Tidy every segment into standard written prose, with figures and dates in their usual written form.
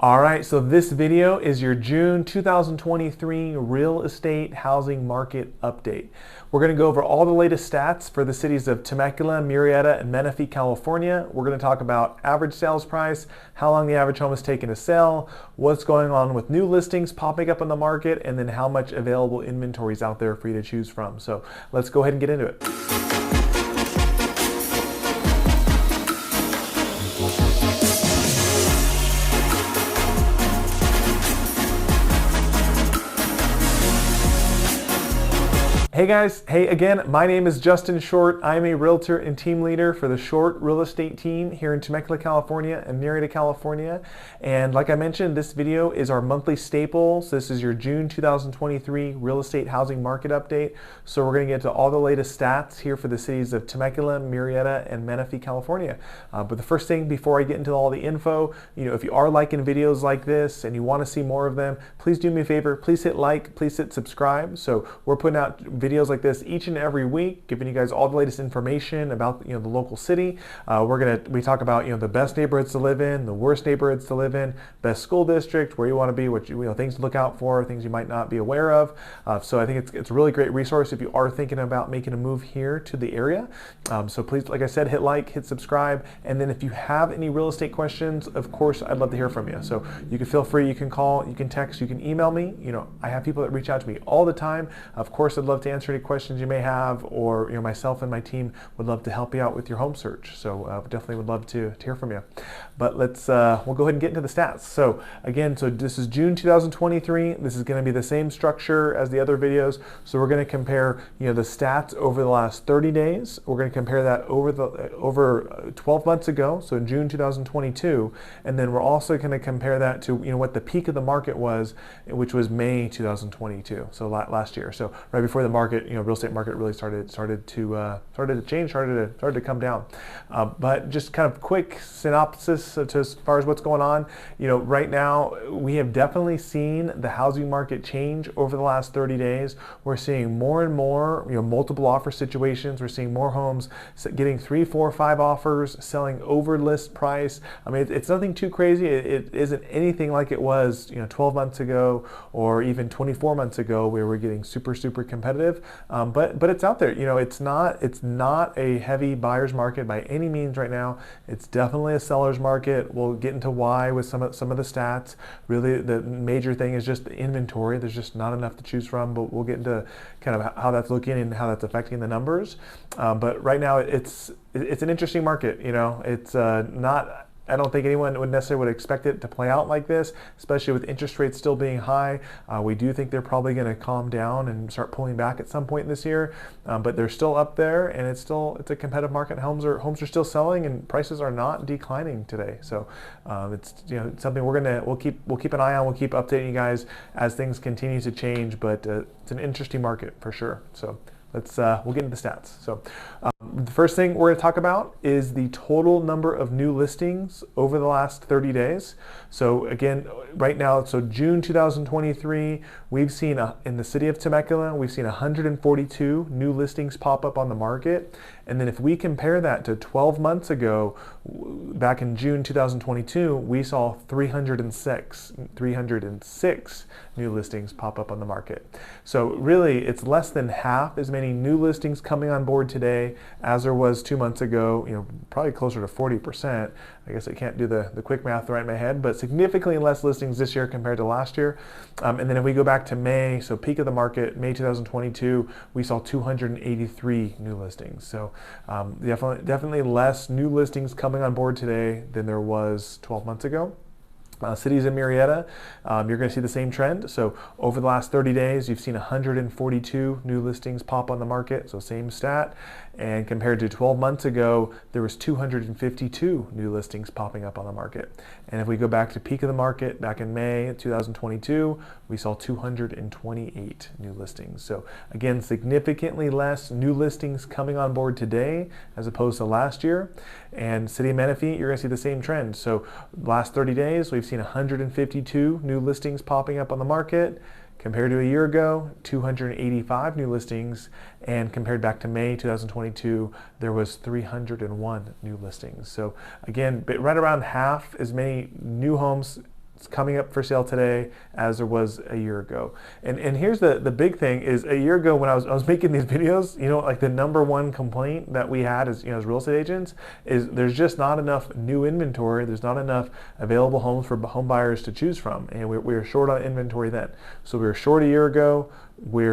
All right, so this video is your June 2023 real estate housing market update. We're going to go over all the latest stats for the cities of Temecula, Murrieta, and Menifee, California. We're going to talk about average sales price, how long the average home is taking to sell, what's going on with new listings popping up on the market, and then how much available inventory is out there for you to choose from. So let's go ahead and get into it. Hey guys, hey again, my name is Justin Short. I'm a realtor and team leader for the Short Real Estate team here in Temecula, California and Murrieta, California. And like I mentioned, this video is our monthly staple. So this is your June 2023 real estate housing market update. So we're gonna get to all the latest stats here for the cities of Temecula, Murrieta, and Menifee, California. But the first thing before I get into all the info, if you are liking videos like this and you wanna see more of them, please do me a favor, please hit like, please hit subscribe. So we're putting out videos like this each and every week, giving you guys all the latest information about the local city. We talk about the best neighborhoods to live in, the worst neighborhoods to live in, best school district, where you want to be, what things to look out for, things you might not be aware of. So I think it's a really great resource if you are thinking about making a move here to the area. So please, like I said, hit like, hit subscribe, and then if you have any real estate questions, of course, I'd love to hear from you. So you can feel free, you can call, you can text, you can email me. I have people that reach out to me all the time. Of course, I'd love to answer any questions you may have, or myself and my team would love to help you out with your home search. So definitely would love to hear from you. But we'll go ahead and get into the stats. So again, this is June 2023. This is going to be the same structure as the other videos. So we're going to compare the stats over the last 30 days. We're going to compare that over 12 months ago, so in June 2022, and then we're also going to compare that to what the peak of the market was, which was May 2022, so last year. So right before the market, real estate market really started to change, started to come down. But just kind of quick synopsis as far as what's going on. Right now we have definitely seen the housing market change over the last 30 days. We're seeing more and more multiple offer situations. We're seeing more homes getting 3, 4, 5 offers, selling over list price. I mean, it's nothing too crazy. It isn't anything like it was 12 months ago or even 24 months ago, where we're getting super competitive. But it's out there. It's not a heavy buyer's market by any means right now. It's definitely a seller's market. We'll get into why with some of the stats. Really, the major thing is just the inventory. There's just not enough to choose from. But we'll get into kind of how that's looking and how that's affecting the numbers. But right now, it's an interesting market. It's not. I don't think anyone would expect it to play out like this, especially with interest rates still being high. We do think they're probably going to calm down and start pulling back at some point this year, but they're still up there, and it's a competitive market. Homes are still selling, and prices are not declining today. So it's something we'll keep an eye on. We'll keep updating you guys as things continue to change, but it's an interesting market for sure. So we'll get into the stats. So the first thing we're going to talk about is the total number of new listings over the last 30 days. So again, right now, so June 2023, we've seen in the city of Temecula, we've seen 142 new listings pop up on the market. And then if we compare that to 12 months ago, back in June 2022, we saw 306 new listings pop up on the market. So really, it's less than half as many new listings coming on board today as there was 2 months ago, probably closer to 40%. I guess I can't do the quick math right in my head, but significantly less listings this year compared to last year. And then if we go back to May, so peak of the market, May 2022, we saw 283 new listings. So definitely less new listings coming on board today than there was 12 months ago. Cities in Murrieta, you're going to see the same trend. So over the last 30 days, you've seen 142 new listings pop on the market, so same stat. And compared to 12 months ago, there was 252 new listings popping up on the market. And if we go back to peak of the market, back in May 2022, we saw 228 new listings. So again, significantly less new listings coming on board today as opposed to last year. And City of Menifee, you're going to see the same trend. So last 30 days, we've seen 152 new listings popping up on the market. Compared to a year ago, 285 new listings, and compared back to May 2022, there was 301 new listings. So again, right around half as many new homes coming up for sale today as there was a year ago. And here's the big thing is, a year ago when I was making these videos, like the number one complaint that we had as as real estate agents is there's just not enough new inventory. There's not enough available homes for home buyers to choose from, and we were short on inventory then. So we were short a year ago. We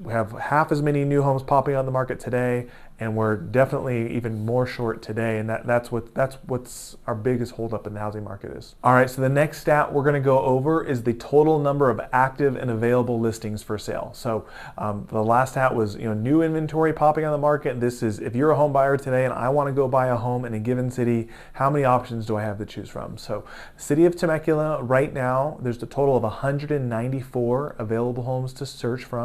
have half as many new homes popping on the market today, and we're definitely even more short today, and that's what's our biggest holdup in the housing market is. All right, so the next stat we're going to go over is the total number of active and available listings for sale. So the last stat was new inventory popping on the market. This is if you're a home buyer today and I want to go buy a home in a given city, how many options do I have to choose from? So city of Temecula right now, there's a total of 194 available homes to search from.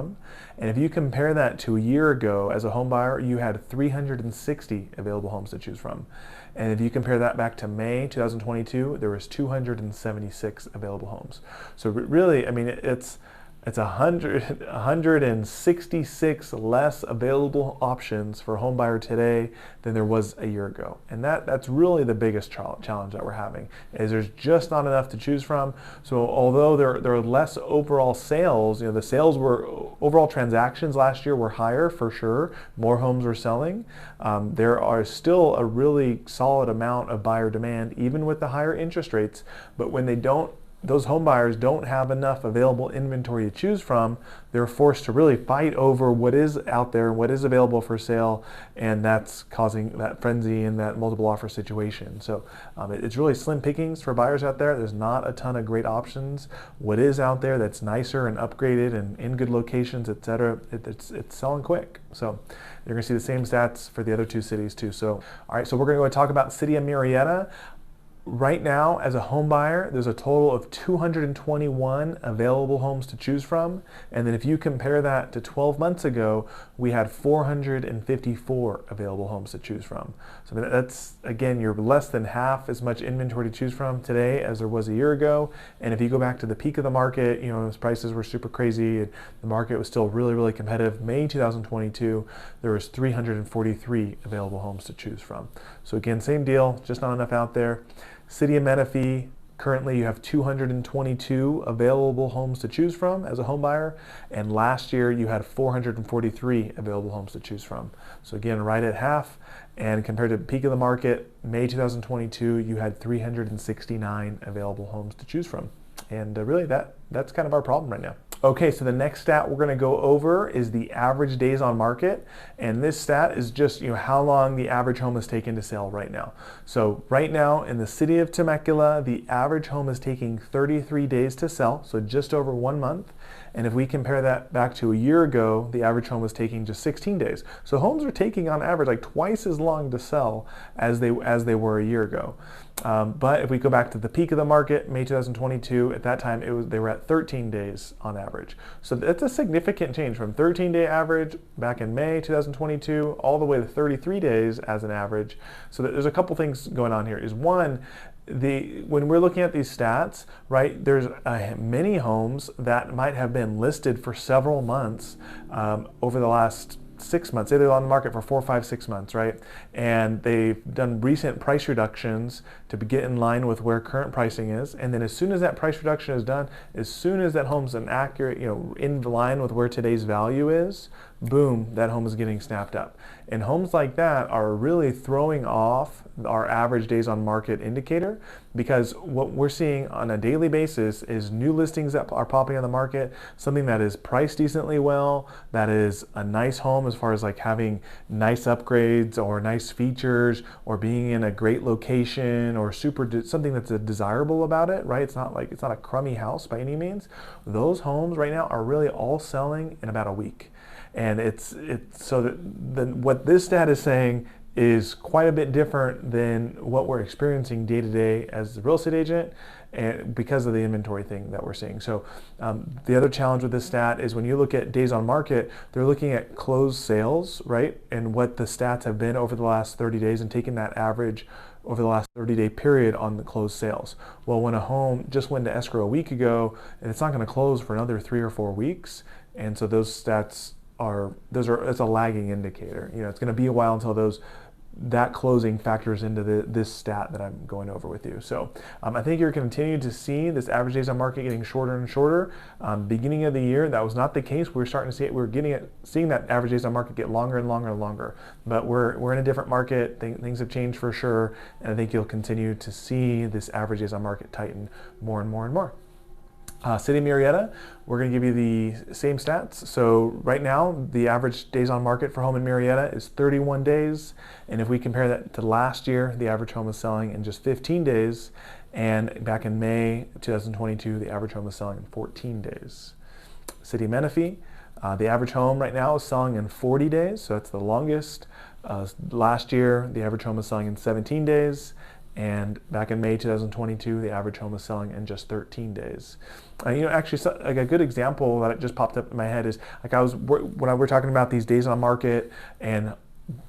And if you compare that to a year ago as a home buyer, you had 360 available homes to choose from. And if you compare that back to May 2022, there was 276 available homes. So really, I mean, it's 166 less available options for a home buyer today than there was a year ago. And that's really the biggest challenge that we're having, is there's just not enough to choose from. So although there are less overall sales, the sales overall transactions last year were higher for sure, more homes were selling, there are still a really solid amount of buyer demand, even with the higher interest rates. But when those home buyers don't have enough available inventory to choose from, they're forced to really fight over what is out there, what is available for sale, and that's causing that frenzy and that multiple offer situation. So it's really slim pickings for buyers out there. There's not a ton of great options. What is out there that's nicer and upgraded and in good locations, etc., it's selling quick. So you're gonna see the same stats for the other two cities too. So all right, so we're gonna go talk about city of Murrieta. Right now, as a home buyer, there's a total of 221 available homes to choose from. And then if you compare that to 12 months ago, we had 454 available homes to choose from. So that's, again, you're less than half as much inventory to choose from today as there was a year ago. And if you go back to the peak of the market, those prices were super crazy, and the market was still really, really competitive. May 2022, there was 343 available homes to choose from. So again, same deal, just not enough out there. City of Menifee, currently you have 222 available homes to choose from as a home buyer, and last year you had 443 available homes to choose from. So again, right at half, and compared to the peak of the market, May 2022, you had 369 available homes to choose from. And really that's kind of our problem right now. Okay, so the next stat we're gonna go over is the average days on market. And this stat is just how long the average home is taken to sell right now. So right now in the city of Temecula, the average home is taking 33 days to sell, so just over 1 month. And if we compare that back to a year ago, the average home was taking just 16 days. So homes are taking on average like twice as long to sell as they were a year ago. But if we go back to the peak of the market, May 2022, at that time they were at 13 days on average. So that's a significant change from 13-day average back in May 2022 all the way to 33 days as an average. So there's a couple things going on here. Is one, when we're looking at these stats, right, there's many homes that might have been listed for several months over the last 6 months. Say they're on the market for 4, 5, 6 months, right? And they've done recent price reductions to get in line with where current pricing is. And then as soon as that price reduction is done, as soon as that home's an accurate, in line with where today's value is, boom, that home is getting snapped up. And homes like that are really throwing off our average days on market indicator, because what we're seeing on a daily basis is new listings that are popping on the market, something that is priced decently well, that is a nice home as far as like having nice upgrades or nice features or being in a great location or something that's desirable about it, right? It's not a crummy house by any means. Those homes right now are really all selling in about a week. And it's so that what this stat is saying is quite a bit different than what we're experiencing day to day as a real estate agent, and because of the inventory thing that we're seeing. So the other challenge with this stat is when you look at days on market, they're looking at closed sales, right? And what the stats have been over the last 30 days and taking that average over the last 30-day period on the closed sales. Well, when a home just went to escrow a week ago, and it's not gonna close for another 3 or 4 weeks, and so those stats it's a lagging indicator. It's going to be a while until those that closing factors into this stat that I'm going over with you. So I think you're continuing to see this average days on market getting shorter and shorter. Beginning of the year, that was not the case. We were starting to see it. We were seeing that average days on market get longer and longer and longer. But we're in a different market. Things have changed for sure, and I think you'll continue to see this average days on market tighten more and more and more. City of Murrieta, we're going to give you the same stats. So right now, the average days on market for home in Murrieta is 31 days. And if we compare that to last year, the average home was selling in just 15 days. And back in May 2022, the average home was selling in 14 days. City of Menifee, the average home right now is selling in 40 days. So that's the longest. Last year, the average home was selling in 17 days. And back in May 2022, the average home was selling in just 13 days. Actually, like a good example that just popped up in my head is like when we're talking about these days on market and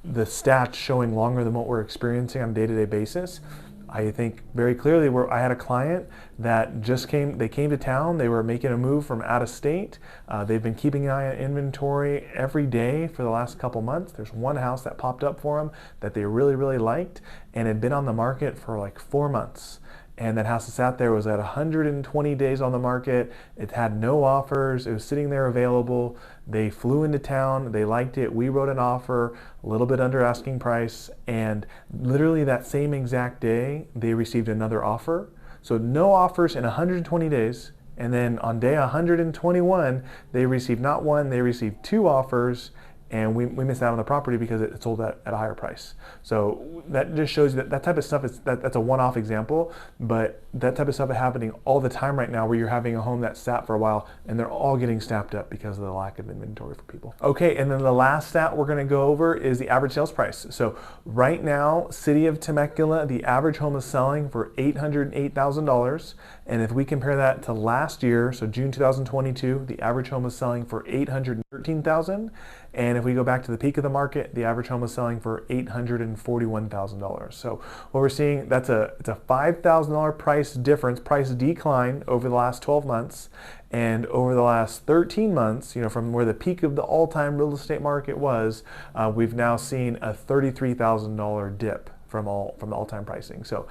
the stats showing longer than what we're experiencing on a day-to-day basis. I think very clearly where I had a client that they came to town, they were making a move from out of state. They've been keeping an eye on inventory every day for the last couple months. There's one house that popped up for them that they really, really liked and had been on the market for like 4 months. And that house that sat there was at 120 days on the market. It had no offers. It was sitting there available. They flew into town. They liked it. We wrote an offer a little bit under asking price. And literally that same exact day, they received another offer. So no offers in 120 days. And then on day 121, they received not one, they received 2 offers. And we missed out on the property because it sold at a higher price. So that just shows you that type of stuff that's a one-off example, but that type of stuff is happening all the time right now where you're having a home that sat for a while and they're all getting snapped up because of the lack of inventory for people. Okay, and then the last stat we're gonna go over is the average sales price. So right now, City of Temecula, the average home is selling for $808,000. And if we compare that to last year, so June 2022, the average home was selling for $813,000. And if we go back to the peak of the market, the average home was selling for $841,000. So what we're seeing, it's a $5,000 price difference, price decline over the last 12 months. And over the last 13 months, from where the peak of the all-time real estate market was, we've now seen a $33,000 dip from the all-time pricing. So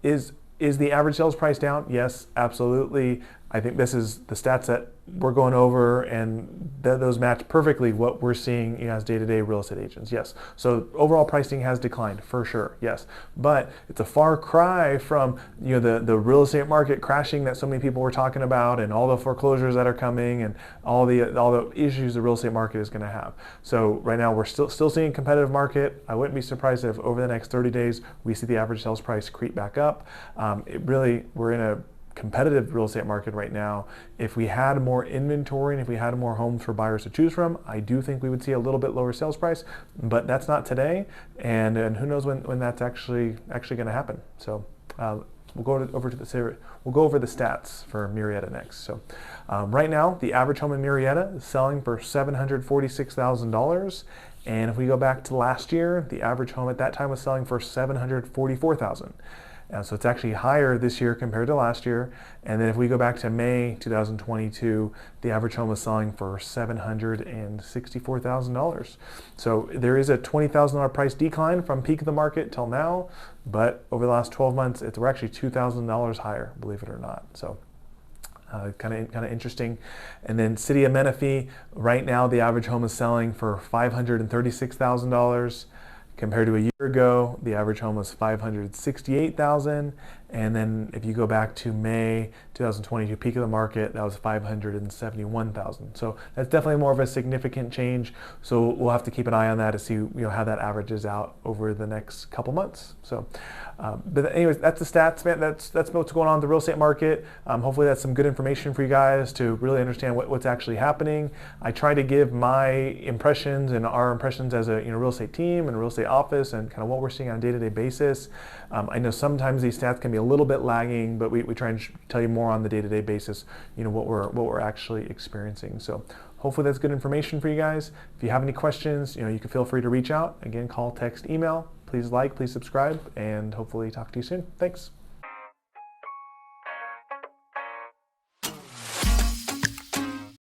is the average sales price down? Yes, absolutely. I think this is the stats that we're going over, and those match perfectly what we're seeing as day-to-day real estate agents. Yes. So overall pricing has declined for sure. Yes. But it's a far cry from the real estate market crashing that so many people were talking about, and all the foreclosures that are coming, and all the issues the real estate market is going to have. So right now we're still seeing a competitive market. I wouldn't be surprised if over the next 30 days we see the average sales price creep back up. We're in a competitive real estate market right now. If we had more inventory and if we had more homes for buyers to choose from, I do think we would see a little bit lower sales price, but that's not today, and who knows when that's actually going to happen. So we'll go over the stats for Murrieta next. So right now, the average home in Murrieta is selling for $746,000. And if we go back to last year, the average home at that time was selling for $744,000. So it's actually higher this year compared to last year. And then if we go back to May 2022, the average home was selling for $764,000. So there is a $20,000 price decline from peak of the market till now, but over the last 12 months, we're actually $2,000 higher, believe it or not. So kind of interesting. And then City of Menifee, right now the average home is selling for $536,000. Compared to a year ago, the average home was $568,000. And then if you go back to May 2022, peak of the market, that was $571,000. So that's definitely more of a significant change. So we'll have to keep an eye on that to see how that averages out over the next couple months. So, but anyways, that's the stats, man. That's what's going on in the real estate market. Hopefully that's some good information for you guys to really understand what's actually happening. I try to give my impressions and our impressions as a real estate team and a real estate office and kind of what we're seeing on a day-to-day basis. I know sometimes these stats can be a little bit lagging, but we try and tell you more on the day-to-day basis, what we're actually experiencing. So hopefully that's good information for you guys. If you have any questions, you can feel free to reach out. Again, call, text, email. Please like, please subscribe, and hopefully talk to you soon. Thanks.